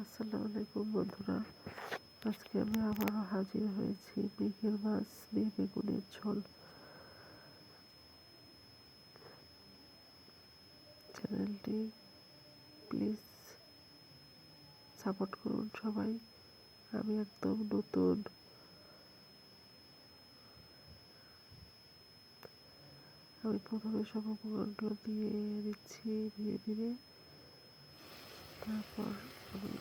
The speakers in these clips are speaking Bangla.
আসসালামু আলাইকুম বন্ধুরা, আজকে আমি আবারও হাজির হয়েছি মৃগেল মাছ দিয়ে বেগুনের ঝোল। চ্যানেলটি প্লিজ সাপোর্ট করুন সবাই। আমি একদম নতুন। আমি প্রথমে সব উপকরণগুলো দিয়ে দিচ্ছি ধীরে ধীরে। তারপর আমি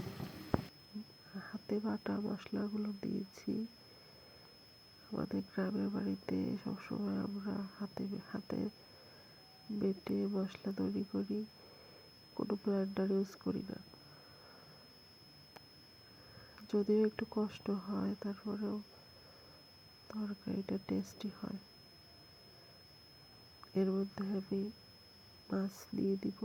হাতে বাটা মশলাগুলো দিয়েছি। আমাদের গ্রামের বাড়িতে সবসময় আমরা হাতে বেটে মশলা তৈরি করি, কোনো ব্লেন্ডার ইউজ করি না। যদিও একটু কষ্ট হয়, তারপরেও তরকারিটা টেস্টি হয়। এর মধ্যে আমি মাছ দিয়ে দিব।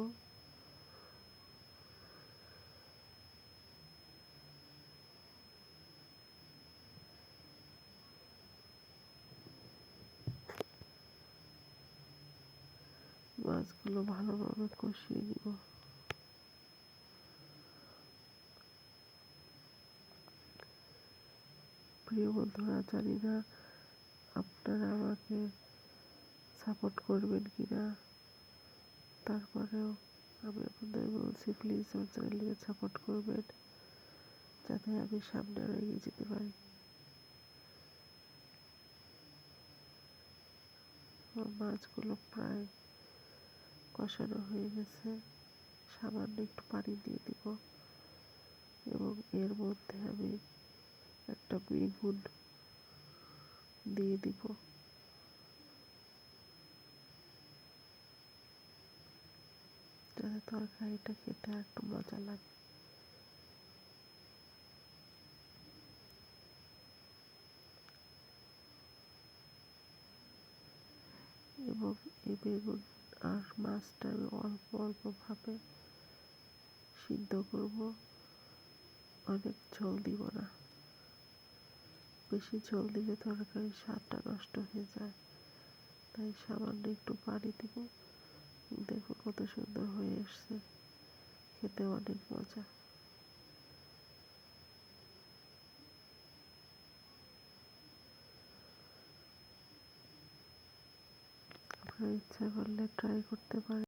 মাছগুলো ভালোভাবে কষিয়ে নিব। প্রিয় বন্ধুরা, জানি না আপনারা আমাকে সাপোর্ট করবেন কিনা, তারপরেও আমি আপনাদের বলছি প্লিজ আমার চ্যানেলটিকে সাপোর্ট করবেন, যাতে আমি সামনে আরো এগিয়ে যেতে পারি। মাছগুলো প্রায় কষানো হয়ে গেছে। সামান্য একটু পানি দিয়ে দিব এবং এর মধ্যে আমি একটা বেগুন দিয়ে দিব। যাতে তরকারিটা খেতে একটু মজা লাগে। এবং এই বেগুন আর মাছটা আমি অল্প অল্প ভাবে সিদ্ধ করব, অনেক ঝোল দিব না। বেশি ঝোল দিলে তরকারির স্বাদটা নষ্ট হয়ে যায়, তাই সামান্য একটু পানি দিব। দেখো কত সুন্দর হয়ে এসছে, খেতে অনেক মজা। আপনারা ইচ্ছা করলে ট্রাই করতে পারেন।